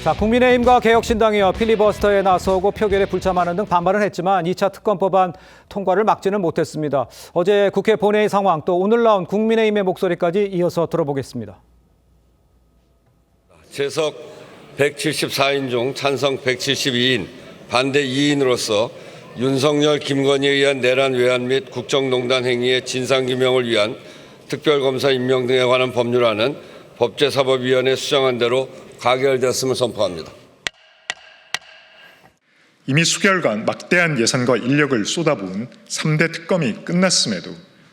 자, 국민의힘과 개혁신당이요 필리버스터에 나서고 표결에 불참하는 등 반발은 했지만 2차 특검법안 통과를 막지는 못했습니다. 어제 국회 본회의 상황 또 오늘 나온 국민의힘의 목소리까지 이어서 들어보겠습니다. 재석 174인 중 찬성 172인, 반대 2인으로서 윤석열, 김건희에 의한 내란 외환 및 국정농단 행위의 진상규명을 위한 특별검사 임명 등에 관한 법률안은 법제사법위원회 수정안대로 가결되었음을 선포합니다. 이미 수개월간 막대한 예산과 인력을 쏟아부은 3대 특검이 끝났음에도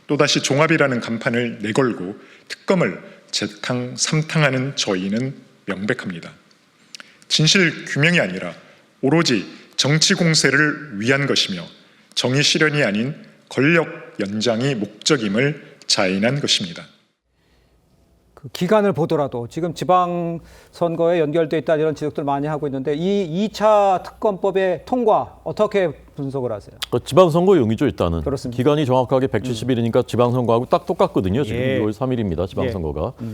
또다시 종합이라는 간판을 내걸고 특검을 재탕, 삼탕하는 저희는 명백합니다. 진실 규명이 아니라 오로지 정치 공세를 위한 것이며 정의 실현이 아닌 권력 연장이 목적임을 자인한 것입니다. 그 기간을 보더라도 지금 지방선거에 연결돼 있다 이런 지적들 많이 하고 있는데 이 2차 특검법의 통과 어떻게 분석을 하세요? 지방선거용이죠 일단은. 그렇습니다. 기간이 정확하게 170일이니까 지방선거하고 딱 똑같거든요. 지금 예. 6월 3일입니다. 지방선거가. 예.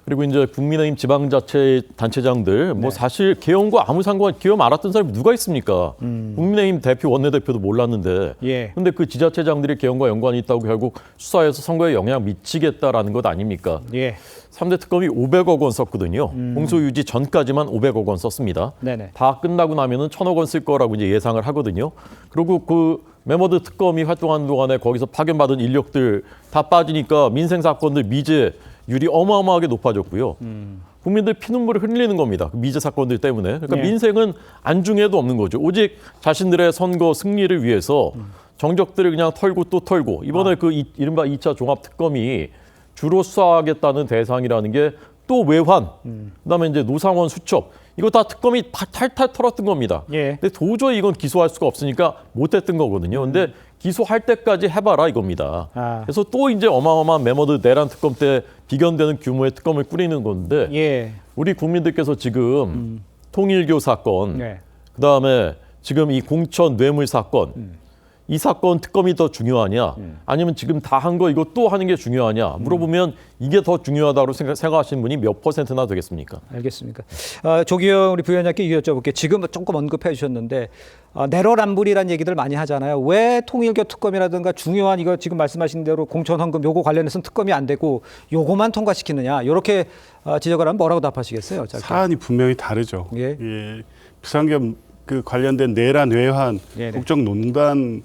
그리고 이제 국민의힘 지방자치 단체장들 뭐 사실 계엄과 아무 계엄 알았던 사람이 누가 있습니까? 국민의힘 대표 원내대표도 몰랐는데. 예. 근데 그 지자체장들이 계엄과 연관이 있다고 결국 수사해서 선거에 영향 미치겠다라는 것 아닙니까? 예. 3대 특검이 500억 원 썼거든요. 공소유지 전까지만 500억 원 썼습니다. 네네. 다 끝나고 나면은 1,000억 원 쓸 거라고 이제 예상을 하거든요. 그리고 그 메머드 특검이 활동하는 동안에 거기서 파견받은 인력들 다 빠지니까 민생 사건들 미제율이 어마어마하게 높아졌고요. 국민들 피눈물을 흘리는 겁니다. 그 미제 사건들 때문에. 그러니까 네. 민생은 안중에도 없는 거죠. 오직 자신들의 선거 승리를 위해서 정적들을 그냥 털고 또 털고 이번에 그 이른바 2차 종합 특검이 주로 수사하겠다는 대상이라는 게 또 외환, 그다음에 이제 노상원 수첩 이거 다 특검이 탈탈 털었던 겁니다. 예. 근데 도저히 이건 기소할 수가 없으니까 못했던 거거든요. 근데 기소할 때까지 해봐라 이겁니다. 아. 그래서 또 이제 어마어마한 메머드 내란 특검 때 비견되는 규모의 특검을 꾸리는 건데 예. 우리 국민들께서 지금 통일교 사건, 네. 그다음에 지금 이 공천 뇌물 사건 이 사건 특검이 더 중요하냐 아니면 지금 다 한 거 이거 또 하는 게 중요하냐 물어보면 이게 더 중요하다고 생각하시는 분이 몇 %나 되겠습니까? 알겠습니까? 조기영 우리 부위원장께 여쭤볼게요. 지금 조금 언급해 주셨는데 내로남불이라는 얘기들 많이 하잖아요. 왜 통일교 특검이라든가 중요한 이거 지금 말씀하신 대로 공천헌금 요거 관련해서는 특검이 안 되고 요거만 통과시키느냐 이렇게 지적을 하면 뭐라고 답하시겠어요? 짧게. 사안이 분명히 다르죠. 예. 예, 비상계엄 그 관련된 내란 외환 네네. 국정농단은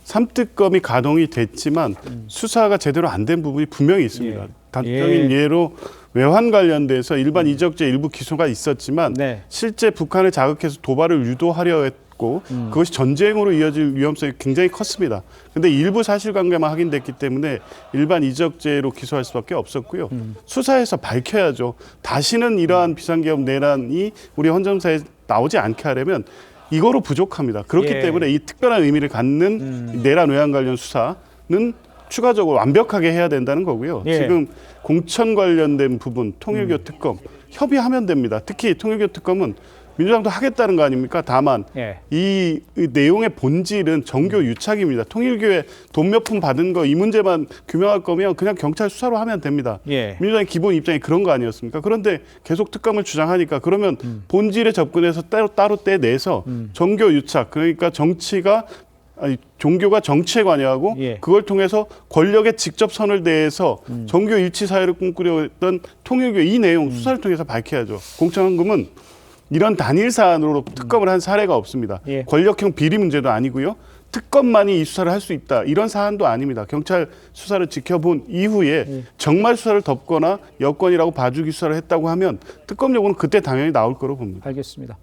3특검이 가동이 됐지만 수사가 제대로 안 된 부분이 분명히 있습니다. 예. 단적인 예로 외환 관련돼서 일반 이적죄 일부 기소가 있었지만 네. 실제 북한을 자극해서 도발을 유도하려 했고 그것이 전쟁으로 이어질 위험성이 굉장히 컸습니다. 그런데 일부 사실관계만 확인됐기 때문에 일반 이적죄로 기소할 수밖에 없었고요. 수사에서 밝혀야죠. 다시는 이러한 비상계엄 내란이 우리 헌정사에 나오지 않게 하려면 이거로 부족합니다. 그렇기 예. 때문에 이 특별한 의미를 갖는 내란 외환 관련 수사는 추가적으로 완벽하게 해야 된다는 거고요. 예. 지금 공천 관련된 부분, 통일교 특검 협의하면 됩니다. 특히 통일교 특검은 민주당도 하겠다는 거 아닙니까? 다만 예. 이 내용의 본질은 정교 유착입니다. 통일교에 돈 몇 푼 받은 거 이 문제만 규명할 거면 그냥 경찰 수사로 하면 됩니다. 예. 민주당의 기본 입장이 그런 거 아니었습니까? 그런데 계속 특검을 주장하니까 그러면 본질에 접근해서 따로 떼내서 정교 유착, 그러니까 종교가 정치에 관여하고 예. 그걸 통해서 권력에 직접 선을 대해서 정교 일치 사회를 꿈꾸려 했던 통일교 이 내용 수사를 통해서 밝혀야죠. 공천헌금은 이런 단일 사안으로 특검을 한 사례가 없습니다. 예. 권력형 비리 문제도 아니고요. 특검만이 이 수사를 할 수 있다. 이런 사안도 아닙니다. 경찰 수사를 지켜본 이후에 정말 수사를 덮거나 여권이라고 봐주기 수사를 했다고 하면 특검 요구는 그때 당연히 나올 거로 봅니다. 알겠습니다.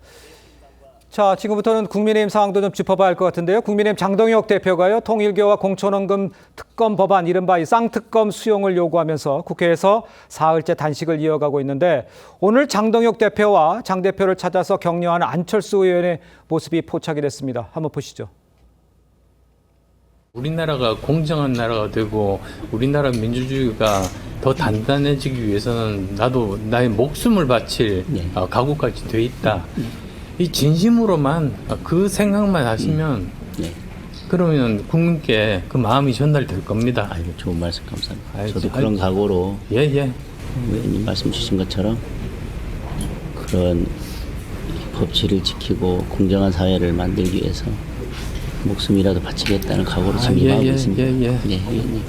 자, 지금부터는 국민의힘 상황도 좀 짚어봐야 할 것 같은데요. 국민의힘 장동혁 대표가요, 통일교와 공천헌금 특검 법안 이른바 이 쌍특검 수용을 요구하면서 국회에서 사흘째 단식을 이어가고 있는데 오늘 장동혁 대표와 장 대표를 찾아서 격려하는 안철수 의원의 모습이 포착이 됐습니다. 한번 보시죠. 우리나라가 공정한 나라가 되고 우리나라 민주주의가 더 단단해지기 위해서는 나도 나의 목숨을 바칠 각오까지 돼 있다. 이 진심으로만 그 생각만 하시면 그러면 국민께 그 마음이 전달될 겁니다. 아이고, 좋은 말씀 감사합니다. 아이고, 저도 그런 각오로 예. 의원님 말씀 주신 것처럼 그런 법치를 지키고 공정한 사회를 만들기 위해서 목숨이라도 바치겠다는 각오로 지금 임하고 있습니다. 네, 위원님.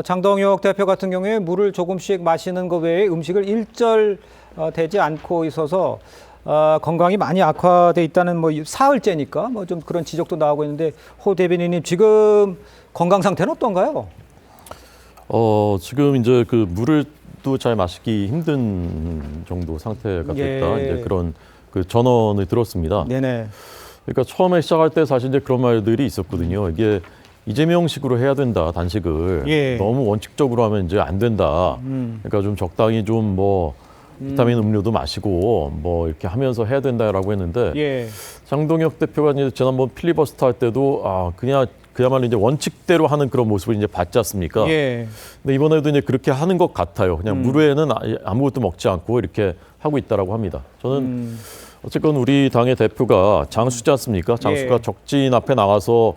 장동혁 대표 같은 경우에 물을 조금씩 마시는 것 외에 음식을 일절되지 않고 있어서 건강이 많이 악화돼 있다는 뭐 사흘째니까 뭐 좀 그런 지적도 나오고 있는데 호 대변인님 지금 건강 상태는 어떤가요? 지금 이제 그 물을 또 잘 마시기 힘든 정도 상태가 됐다. 예. 이제 그런 그 전언을 들었습니다. 네네. 그러니까 처음에 시작할 때 사실 이제 그런 말들이 있었거든요. 이게 이재명식으로 해야 된다, 단식을. 예. 너무 원칙적으로 하면 이제 안 된다. 그러니까 좀 적당히 좀 뭐 비타민 음료도 마시고 뭐 이렇게 하면서 해야 된다라고 했는데 예. 장동혁 대표가 이제 지난번 필리버스터 할 때도 그야말로 이제 원칙대로 하는 그런 모습을 이제 봤지 않습니까? 예. 근데 이번에도 이제 그렇게 하는 것 같아요. 그냥 물 외에는 아무것도 먹지 않고 이렇게 하고 있다라고 합니다. 저는 어쨌건 우리 당의 대표가 장수지 않습니까? 장수가 예. 적진 앞에 나가서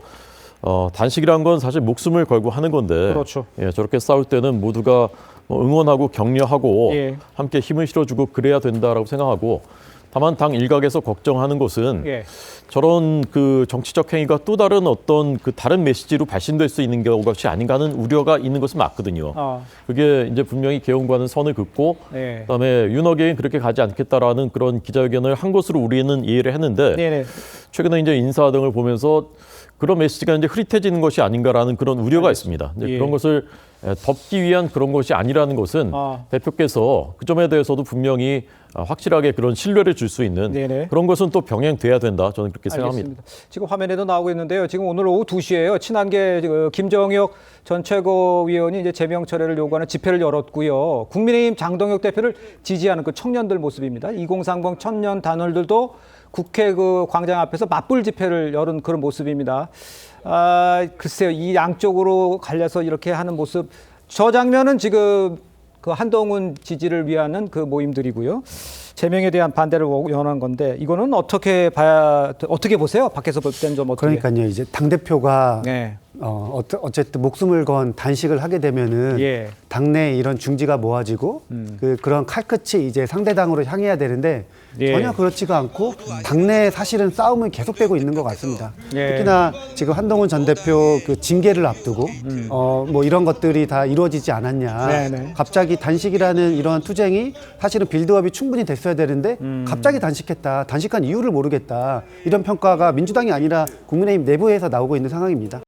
단식이란 건 사실 목숨을 걸고 하는 건데 그렇죠. 예, 저렇게 싸울 때는 모두가 뭐 응원하고 격려하고 예. 함께 힘을 실어주고 그래야 된다라고 생각하고 다만 당 일각에서 걱정하는 것은 예. 저런 그 정치적 행위가 또 다른 어떤 그 다른 메시지로 발신될 수 있는 것이 아닌가 하는 우려가 있는 것은 맞거든요. 그게 이제 분명히 개헌과는 선을 긋고 예. 그다음에 윤핵관은 그렇게 가지 않겠다라는 그런 기자회견을 한 것으로 우리는 이해를 했는데 네네. 최근에 이제 인사 등을 보면서 그런 메시지가 이제 흐릿해지는 것이 아닌가라는 그런 우려가 있습니다. 이제 예. 그런 것을 덮기 위한 그런 것이 아니라는 것은 대표께서 그 점에 대해서도 분명히 확실하게 그런 신뢰를 줄 수 있는 네네. 그런 것은 또 병행돼야 된다. 저는 그렇게 생각합니다. 알겠습니다. 지금 화면에도 나오고 있는데요. 지금 오늘 오후 2시에요. 친한계 김정혁 전 최고위원이 이제 제명 철회를 요구하는 집회를 열었고요. 국민의힘 장동혁 대표를 지지하는 그 청년들 모습입니다. 2030 청년 단원들도 국회 그 광장 앞에서 맞불 집회를 열은 그런 모습입니다. 글쎄요, 이 양쪽으로 갈려서 이렇게 하는 모습, 저 장면은 지금 그 한동훈 지지를 위하는 그 모임들이고요. 제명에 대한 반대를 원한 건데 이거는 어떻게 보세요? 밖에서 볼 때는 좀 어떻게? 그러니까요, 이제 당 대표가 네. 어쨌든 목숨을 건 단식을 하게 되면은 예. 당내 이런 중지가 모아지고 그런 칼끝이 이제 상대 당으로 향해야 되는데 예. 전혀 그렇지가 않고 당내 사실은 싸움은 계속되고 있는 것 같습니다. 예. 특히나 지금 한동훈 전 대표 그 징계를 앞두고 뭐 이런 것들이 다 이루어지지 않았냐. 네네. 갑자기 단식이라는 이런 투쟁이 사실은 빌드업이 충분히 됐어야 되는데 갑자기 단식했다. 단식한 이유를 모르겠다. 이런 평가가 민주당이 아니라 국민의힘 내부에서 나오고 있는 상황입니다.